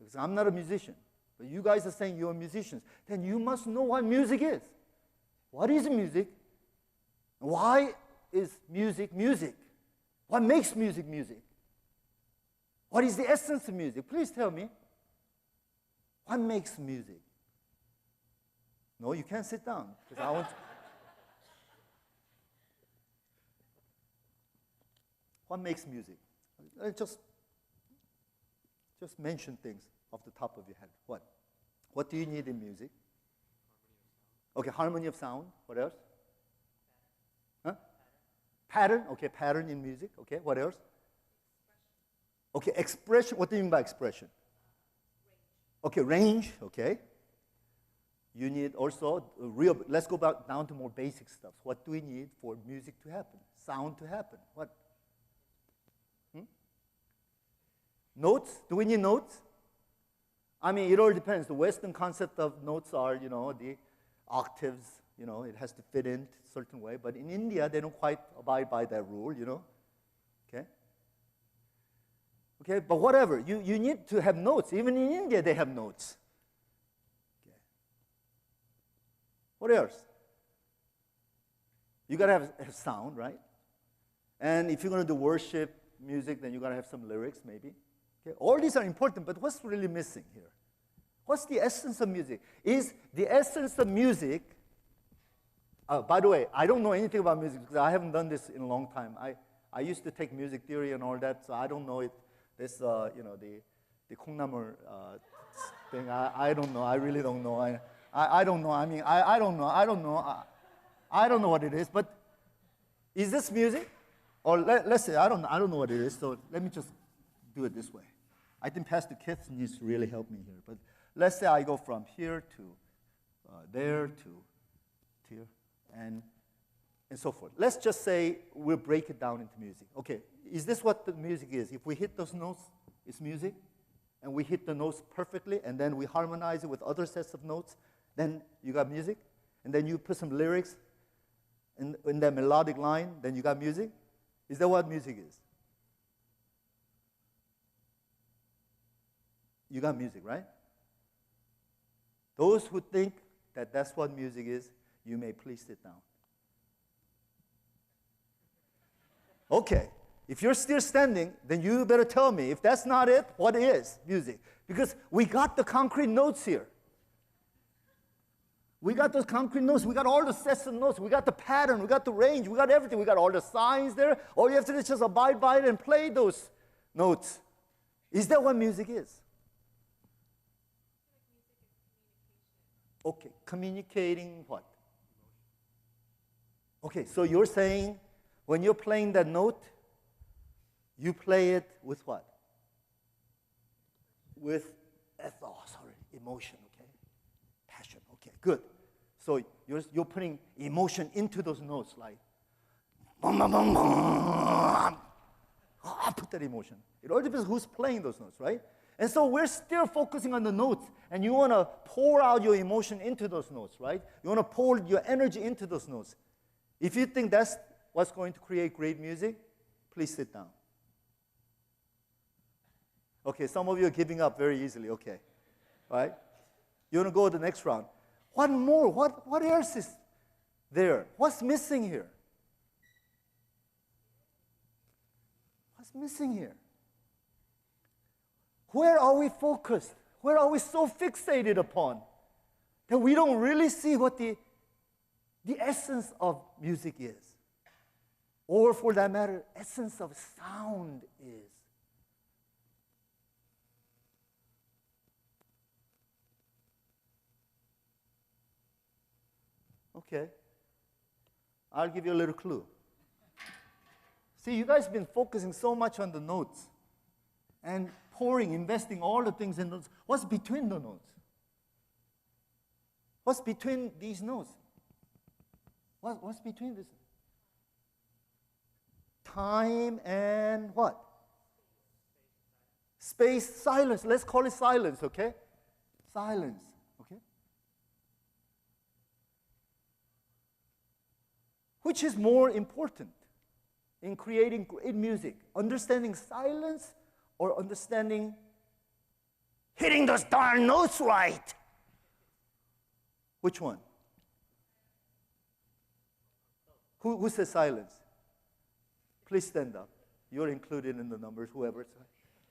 Because I'm not a musician. But you guys are saying you're musicians. Then you must know what music is. What is music? Why is music music? What makes music music? What is the essence of music? Please tell me. What makes music? No, you can't sit down because I want to. What makes music? Just mention things off the top of your head. What? What do you need in music? Okay, harmony of sound. What else? Huh? Pattern. Okay, pattern in music. Okay, what else? Okay, expression. What do you mean by expression? Okay, range. Okay. You need also real. Let's go back down to more basic stuff. What do we need for music to happen? Sound to happen. What? Notes? Do we need notes? I mean, it all depends. The Western concept of notes are, the octaves. It has to fit in a certain way. But in India, they don't quite abide by that rule. Okay. Okay, but whatever. You need to have notes. Even in India, they have notes. Okay. What else? You got to have sound, right? And if you're going to do worship music, then you got to have some lyrics, maybe. Okay. All these are important, but what's really missing here? What's the essence of music? Is the essence of music... by the way, I don't know anything about music because I haven't done this in a long time. I used to take music theory and all that, so I don't know this, the 콩나물 thing. I don't know. I really don't know. I don't know. I mean, I don't know. I don't know. I don't know what it is. But is this music? Or let's say I don't know what it is. So let me just do it this way. I think Pastor Keith needs to really help me here. But let's say I go from here to there to here and so forth. Let's just say we'll break it down into music. Okay, is this what the music is? If we hit those notes, it's music, and we hit the notes perfectly, and then we harmonize it with other sets of notes, then you got music, and then you put some lyrics in that melodic line, then you got music. Is that what music is? You got music, right? Those who think that that's what music is, you may please sit down. Okay, if you're still standing, then you better tell me, if that's not it, what is music? Because we got the concrete notes here. We got those concrete notes. We got all the sets of notes. We got the pattern. We got the range. We got everything. We got all the signs there. All you have to do is just abide by it and play those notes. Is that what music is? Okay, communicating what? Okay, so you're saying when you're playing that note, you play it with what? With emotion, okay? Passion, okay, good. So you're putting emotion into those notes, like, bum, bum, bum, bum. I put that emotion. It all depends who's playing those notes, right? And so we're still focusing on the notes, and you want to pour out your emotion into those notes, right? You want to pour your energy into those notes. If you think that's what's going to create great music, please sit down. Okay, some of you are giving up very easily, okay. All right? You want to go to the next round. What more? What else is there? What's missing here? What's missing here? Where are we focused? Where are we so fixated upon that we don't really see what the essence of music is? Or for that matter, essence of sound is. Okay. I'll give you a little clue. See, you guys have been focusing so much on the notes and investing all the things in notes. What's between the notes? What's between these notes? What's between this? Time and what? Space, silence. Let's call it silence, okay? Silence, okay? Which is more important in creating great music? Understanding silence or understanding hitting hitting those darn notes right. Which one? Who says silence? Please stand up. You're included in the numbers, whoever.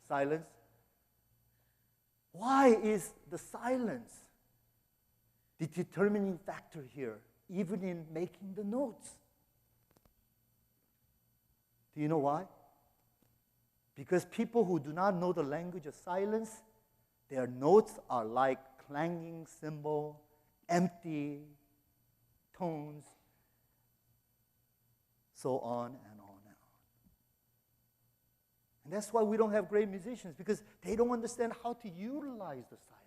Silence. Why is the silence the determining factor here, even in making the notes? Do you know why? Because people who do not know the language of silence, their notes are like clanging cymbal, empty tones, so on and on and on. And that's why we don't have great musicians, because they don't understand how to utilize the silence.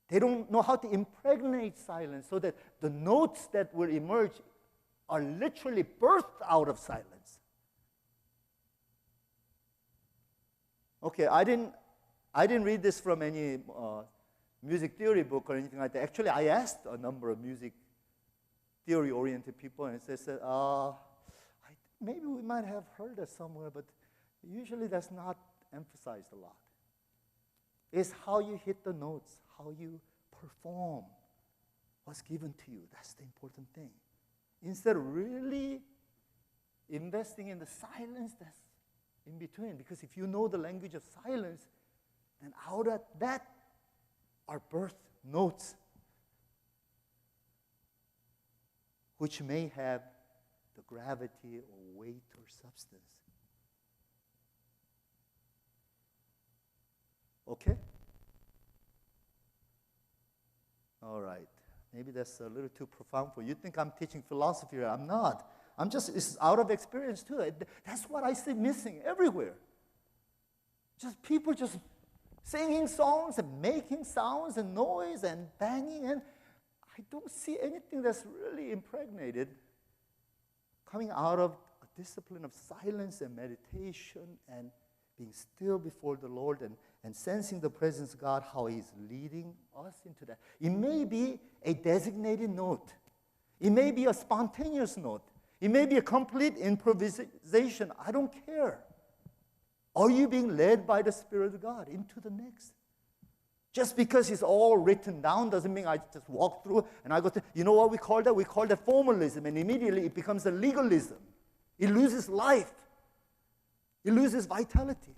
They don't know how to impregnate silence so that the notes that will emerge are literally birthed out of silence. Okay, I didn't read this from any music theory book or anything like that. Actually, I asked a number of music theory-oriented people, and they said, maybe we might have heard that somewhere, but usually that's not emphasized a lot. It's how you hit the notes, how you perform what's given to you. That's the important thing. Instead of really investing in the silence that's in between. Because if you know the language of silence, then out of that are birth notes, which may have the gravity or weight or substance. Okay? All right. Maybe that's a little too profound for you. You think I'm teaching philosophy here. I'm not. It's out of experience too. That's what I see missing everywhere. Just people just singing songs and making sounds and noise and banging, and I don't see anything that's really impregnated coming out of a discipline of silence and meditation and being still before the Lord and sensing the presence of God, how He's leading us into that. It may be a designated note. It may be a spontaneous note. It may be a complete improvisation. I don't care. Are you being led by the Spirit of God into the next? Just because it's all written down doesn't mean I just walk through and I go to, you know what we call that? We call that formalism, and immediately it becomes a legalism. It loses life. It loses vitality.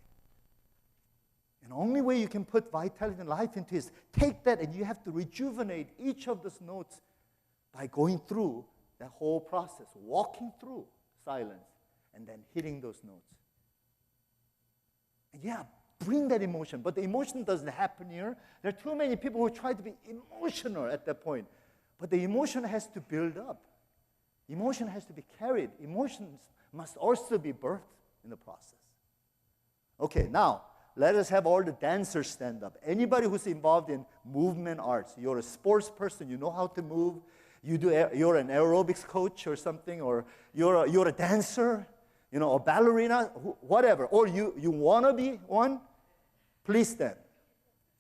And the only way you can put vitality and life into it is take that, and you have to rejuvenate each of those notes by going through that whole process, walking through silence, and then hitting those notes. And yeah, bring that emotion, but the emotion doesn't happen here. There are too many people who try to be emotional at that point, but the emotion has to build up. Emotion has to be carried. Emotions must also be birthed in the process. Okay, now, let us have all the dancers stand up. Anybody who's involved in movement arts, you're a sports person, you know how to move, you're an aerobics coach or something, or you're a dancer, you know, a ballerina, whatever, or you want to be one, please stand.